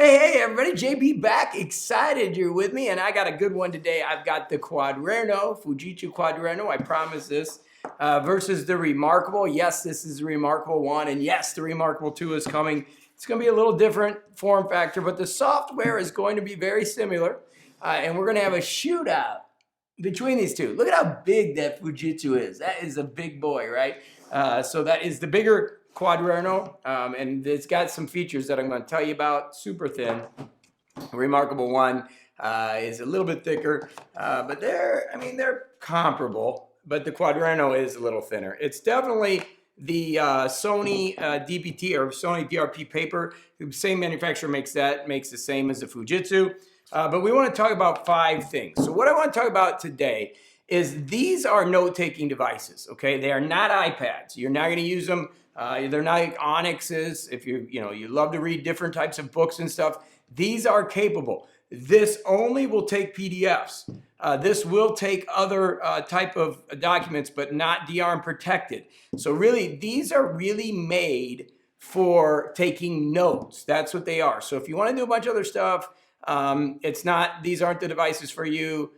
Hey, everybody, JP back. Excited you're with me, and I got a good one today. I've got the Quadrano, Fujitsu Quadrano, I promise this, versus the Remarkable. Yes, this is the Remarkable 1, and yes, the Remarkable 2 is coming. It's going to be a little different form factor, but the software is going to be very similar, and we're going to have a shootout between these two. Look at how big that Fujitsu is. That is a big boy, right? So that is the bigger Quadrano, and it's got some features that I'm going to tell you about. Super thin. Remarkable 1 is a little bit thicker, but they're comparable. But the Quadrano is a little thinner. It's definitely the Sony DPT or Sony DRP paper. The same manufacturer makes the same as the Fujitsu. But we want to talk about 5 things. So what I want to talk about today is these are note-taking devices, okay? They are not iPads. You're not going to use them. They're not like Onyxes. If you love to read different types of books and stuff, these are capable. This only will take PDFs. This will take other type of documents, but not DRM protected. So really, these are really made for taking notes. That's what they are. So if you want to do a bunch of other stuff, these aren't the devices for you.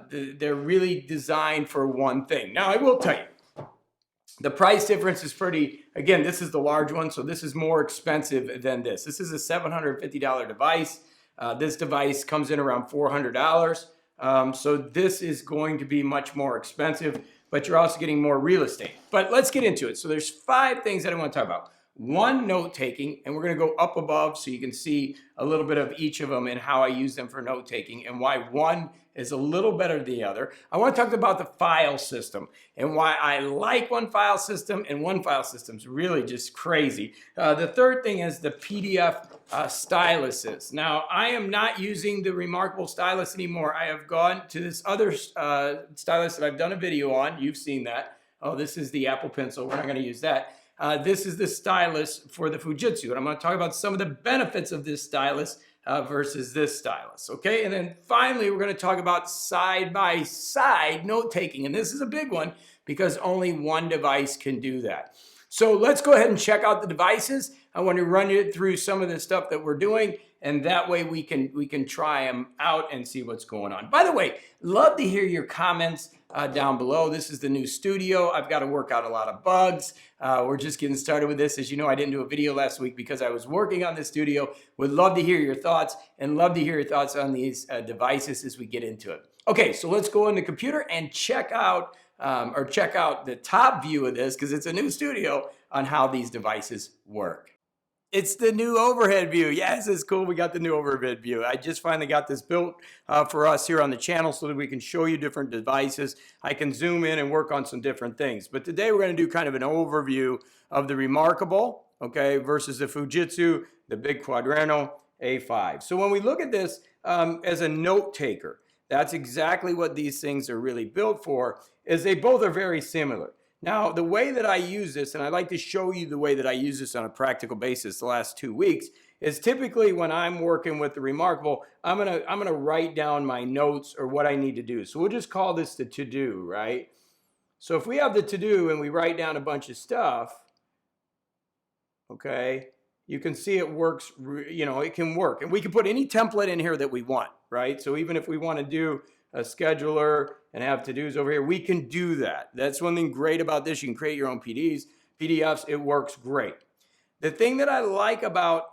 They're really designed for one thing. Now, I will tell you, the price difference is pretty, again, this is the large one, so this is more expensive than this. This is a $750 device. This device comes in around $400. So this is going to be much more expensive, but you're also getting more real estate. But let's get into it. So there's 5 things that I want to talk about. 1, note-taking, and we're going to go up above so you can see a little bit of each of them and how I use them for note-taking and why one is a little better than the other. I want to talk about the file system and why I like one file system and one file system is really just crazy. The third thing is the PDF styluses. Now, I am not using the Remarkable stylus anymore. I have gone to this other stylus that I've done a video on. You've seen that. Oh, this is the Apple Pencil. We're not going to use that. This is the stylus for the Fujitsu, and I'm going to talk about some of the benefits of this stylus versus this stylus, okay? And then finally, we're going to talk about side-by-side note-taking, and this is a big one because only one device can do that. So let's go ahead and check out the devices. I want to run you through some of the stuff that we're doing, and that way we can try them out and see what's going on. By the way, love to hear your comments down below. This is the new studio. I've got to work out a lot of bugs. We're just getting started with this. As you know, I didn't do a video last week because I was working on the studio. Would love to hear your thoughts and love to hear your thoughts on these devices as we get into it. Okay, so let's go in the computer and check out the top view of this because it's a new studio on how these devices work. It's the new overhead view. Yes, it's cool. We got the new overhead view. I just finally got this built for us here on the channel so that we can show you different devices. I can zoom in and work on some different things. But today we're going to do kind of an overview of the Remarkable, okay, versus the Fujitsu, the big Quadrano A5. So when we look at this as a note taker, that's exactly what these things are really built for, is they both are very similar. Now, the way that I use this, and I'd like to show you the way that I use this on a practical basis the last 2 weeks, is typically when I'm working with the Remarkable, I'm gonna write down my notes or what I need to do. So we'll just call this the to-do, right? So if we have the to-do and we write down a bunch of stuff, okay, you can see it works, it can work. And we can put any template in here that we want, right? So even if we want to do a scheduler and have to-dos over here, we can do that. That's one thing great about this. You can create your own PDFs. It works great. The thing that I like about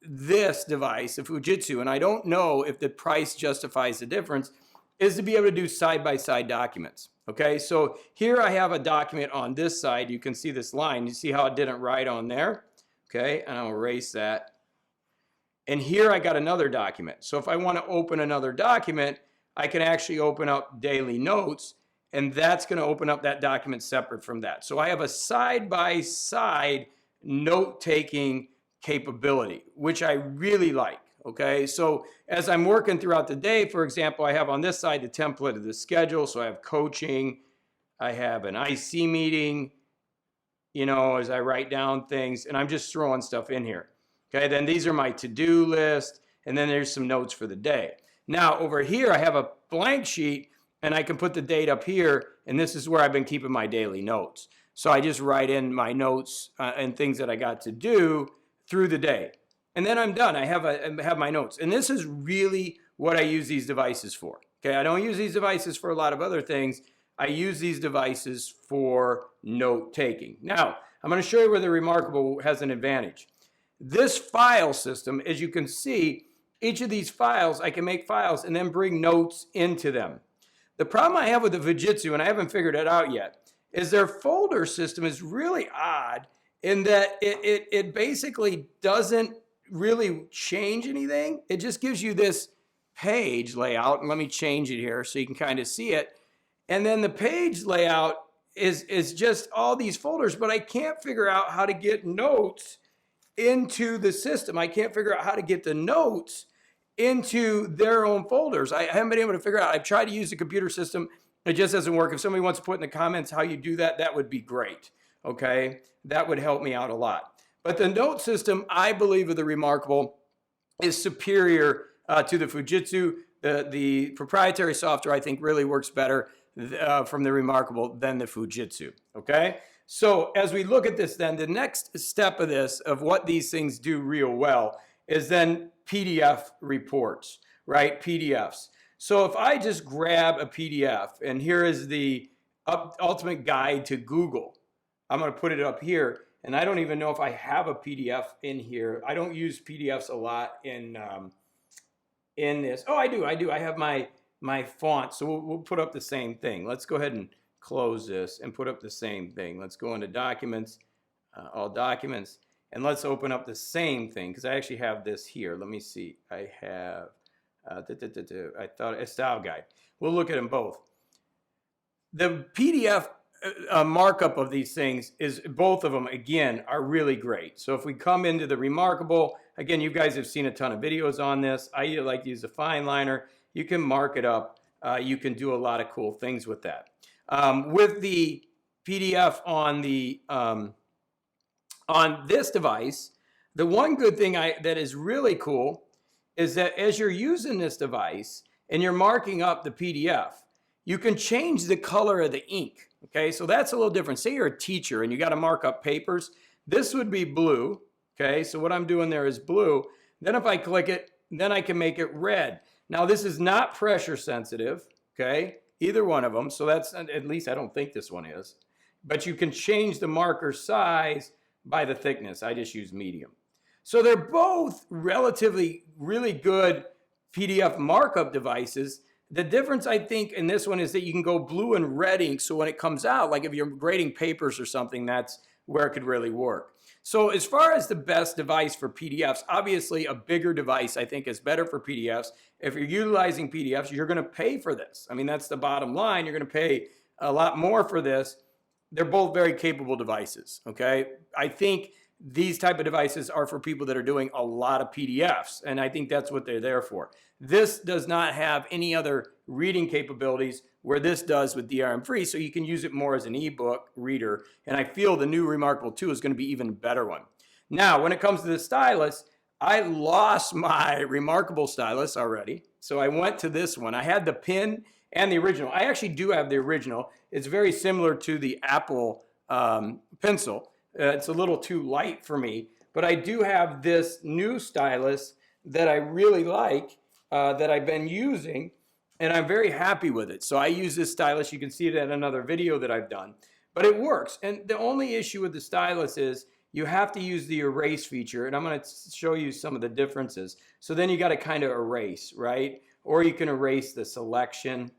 this device, the Fujitsu, and I don't know if the price justifies the difference, is to be able to do side-by-side documents. Okay, so here I have a document on this side. You can see this line. You see how it didn't write on there? Okay, and I'll erase that. And here I got another document. So if I want to open another document, I can actually open up daily notes, and that's going to open up that document separate from that. So I have a side-by-side note-taking capability, which I really like, okay? So as I'm working throughout the day, for example, I have on this side the template of the schedule. So I have coaching, I have an IC meeting, as I write down things, and I'm just throwing stuff in here, okay? Then these are my to-do list, and then there's some notes for the day. Now, over here, I have a blank sheet, and I can put the date up here, and this is where I've been keeping my daily notes. So I just write in my notes and things that I got to do through the day. and then I'm done. I have my notes. And this is really what I use these devices for. Okay, I don't use these devices for a lot of other things. I use these devices for note taking. Now, I'm going to show you where the Remarkable has an advantage. This file system, as you can see, each of these files, I can make files and then bring notes into them. The problem I have with the Fujitsu, and I haven't figured it out yet, is their folder system is really odd in that it basically doesn't really change anything. It just gives you this page layout, and let me change it here so you can kind of see it. And then the page layout is just all these folders, but I can't figure out how to get notes into the system. I can't figure out how to get the notes into their own folders. I haven't been able to figure out. I've tried to use the computer system. It just doesn't work. If somebody wants to put in the comments how you do that, that would be great. Okay, that would help me out a lot. But the note system, I believe, of the Remarkable is superior to the Fujitsu. The proprietary software, I think, really works better from the Remarkable than the Fujitsu. Okay, so as we look at this, then the next step of this, of what these things do real well, is then PDF reports, right? PDFs. So if I just grab a PDF, and here is the ultimate guide to Google. I'm going to put it up here, and I don't even know if I have a PDF in here. I don't use PDFs a lot in this. Oh, I do. I have my font, so we'll put up the same thing. Let's go ahead and close this and put up the same thing. Let's go into Documents, All Documents, and let's open up the same thing because I actually have this here. Let me see. I have, I thought a style guide. We'll look at them both. The PDF markup of these things is, both of them, again, are really great. So if we come into the Remarkable, again, you guys have seen a ton of videos on this. I like to use a fine liner. You can mark it up. You can do a lot of cool things with that. With the PDF on this device, the one good thing that is really cool is that as you're using this device and you're marking up the PDF, you can change the color of the ink. Okay, so that's a little different. Say you're a teacher and you got to mark up papers. This would be blue. Okay, so what I'm doing there is blue. Then if I click it, then I can make it red. Now this is not pressure sensitive. Okay, either one of them. So that's, at least I don't think this one is. But you can change the marker size by the thickness. I just use medium. So they're both relatively really good PDF markup devices. The difference, I think, in this one is that you can go blue and red ink. So when it comes out, like if you're grading papers or something, that's where it could really work. So as far as the best device for PDFs, obviously a bigger device, I think, is better for PDFs. If you're utilizing PDFs, you're going to pay for this. I mean, that's the bottom line. You're going to pay a lot more for this. They're both very capable devices, okay? I think these type of devices are for people that are doing a lot of PDFs, and I think that's what they're there for. This does not have any other reading capabilities where this does with DRM-free, so you can use it more as an ebook reader, and I feel the new Remarkable 2 is going to be even a better one. Now, when it comes to the stylus, I lost my Remarkable stylus already, so I went to this one. I had the pen and the original. I actually do have the original. It's very similar to the Apple pencil. It's a little too light for me, but I do have this new stylus that I really like, that I've been using, and I'm very happy with it. So I use this stylus. You can see it in another video that I've done, but it works. And the only issue with the stylus is you have to use the erase feature, and I'm going to show you some of the differences. So then you got to kind of erase, right? Or you can erase the selection.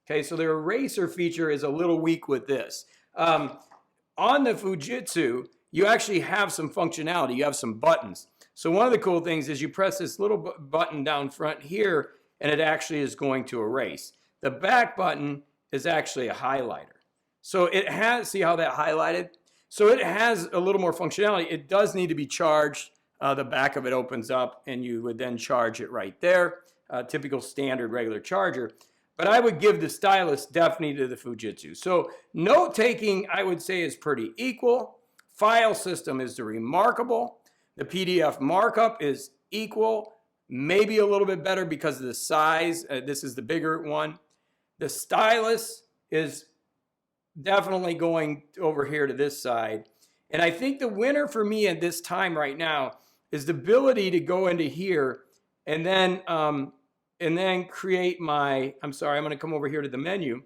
Okay, so the eraser feature is a little weak with this. On the Fujitsu, you actually have some functionality. You have some buttons. So one of the cool things is you press this little button down front here, and it actually is going to erase. The back button is actually a highlighter. So it has, see how that highlighted? So it has a little more functionality. It does need to be charged. The back of it opens up, and you would then charge it right there. Typical standard regular charger. But I would give the stylus definitely to the Fujitsu. So note-taking, I would say, is pretty equal. File system is the Remarkable. The PDF markup is equal, maybe a little bit better because of the size. This is the bigger one. The stylus is definitely going over here to this side. And I think the winner for me at this time right now is the ability to go into here and then create my, I'm sorry, I'm going to come over here to the menu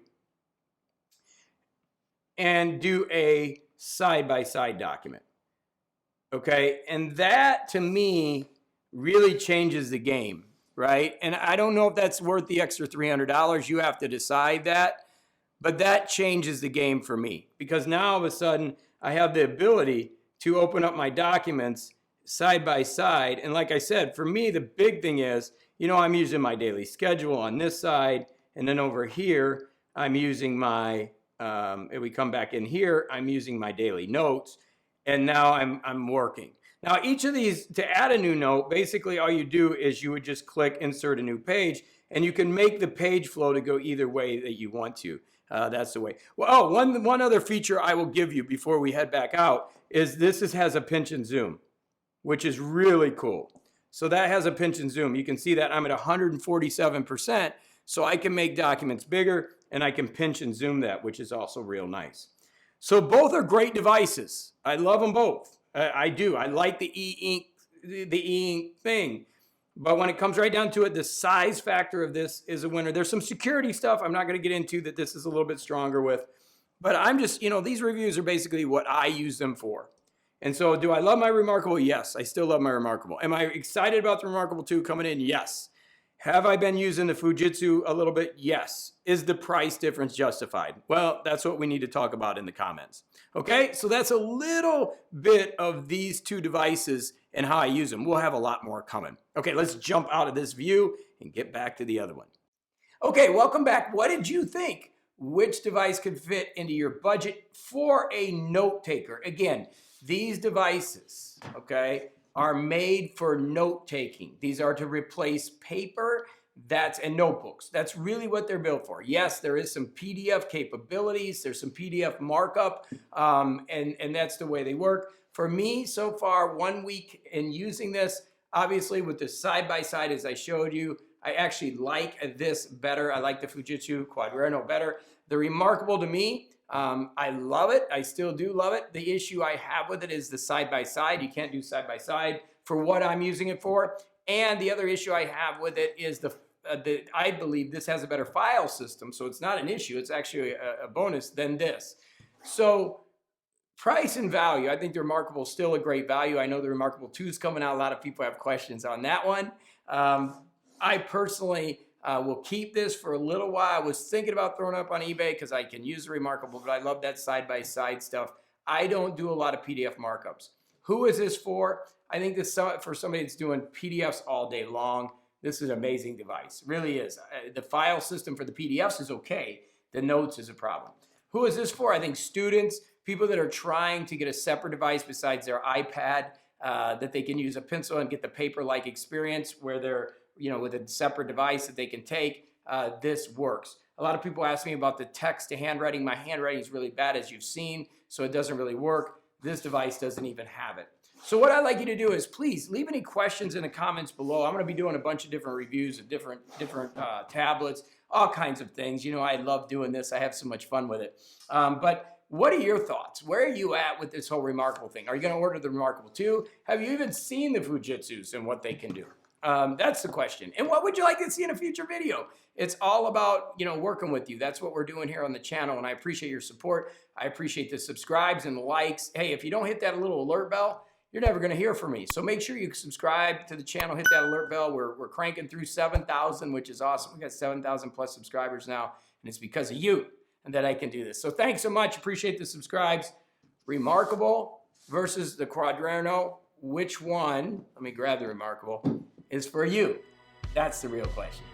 and do a side-by-side document. Okay, and that to me really changes the game, right? And I don't know if that's worth the extra $300. You have to decide that. But that changes the game for me, because now all of a sudden I have the ability to open up my documents side by side. And like I said, for me, the big thing is, you know, I'm using my daily schedule on this side. And then over here, I'm using my, if we come back in here, I'm using my daily notes. And now I'm working. Now, each of these, to add a new note, basically all you do is you would just click insert a new page, and you can make the page flow to go either way that you want to. That's the way. Well, oh, one other feature I will give you before we head back out is this has a pinch and zoom, which is really cool. So that has a pinch and zoom. You can see that I'm at 147%, so I can make documents bigger, and I can pinch and zoom that, which is also real nice. So both are great devices. I love them both. I do. I like the e-ink thing. But when it comes right down to it, the size factor of this is a winner. There's some security stuff I'm not going to get into that this is a little bit stronger with. But I'm just, you know, these reviews are basically what I use them for. And so do I love my Remarkable? Yes, I still love my Remarkable. Am I excited about the Remarkable 2 coming in? Yes. Have I been using the Fujitsu a little bit? Yes. Is the price difference justified? Well, that's what we need to talk about in the comments. Okay, so that's a little bit of these two devices and how I use them. We'll have a lot more coming. Okay, let's jump out of this view and get back to the other one. Okay, welcome back. What did you think? Which device could fit into your budget for a note taker? Again, these devices, okay, are made for note taking. These are to replace paper and notebooks. That's really what they're built for. Yes, there is some PDF capabilities. There's some PDF markup, and that's the way they work. For me, so far, 1 week in using this, obviously with the side-by-side as I showed you, I actually like this better. I like the Fujitsu Quaderno better. The Remarkable to me, I love it. I still do love it. The issue I have with it is the side-by-side. You can't do side-by-side for what I'm using it for. And the other issue I have with it is I believe this has a better file system, so it's not an issue. It's actually a bonus than this. So price and value, I think the Remarkable is still a great value. I know the Remarkable 2 is coming out. A lot of people have questions on that one. I personally will keep this for a little while. I was thinking about throwing it up on eBay because I can use the Remarkable, but I love that side-by-side stuff. I don't do a lot of PDF markups. Who is this for? I think this is for somebody that's doing PDFs all day long. This is an amazing device. It really is. The file system for the PDFs is okay. The notes is a problem. Who is this for? I think students, people that are trying to get a separate device besides their iPad, that they can use a pencil and get the paper-like experience where they're, you know, with a separate device that they can take. This works. A lot of people ask me about the text to handwriting. My handwriting is really bad, as you've seen, so it doesn't really work. This device doesn't even have it. So what I'd like you to do is please leave any questions in the comments below. I'm going to be doing a bunch of different reviews of different tablets, all kinds of things. You know, I love doing this. I have so much fun with it. But what are your thoughts? Where are you at with this whole Remarkable thing? Are you going to order the Remarkable 2? Have you even seen the Fujitsus and what they can do? That's the question. And what would you like to see in a future video? It's all about, you know, working with you. That's what we're doing here on the channel, and I appreciate your support. I appreciate the subscribes and the likes. Hey, if you don't hit that little alert bell, you're never going to hear from me. So make sure you subscribe to the channel, hit that alert bell. We're cranking through 7,000, which is awesome. We got 7,000 plus subscribers now, and it's because of you and that I can do this. So thanks so much. Appreciate the subscribes. Remarkable versus the Quaderno. Which one, let me grab the Remarkable, is for you? That's the real question.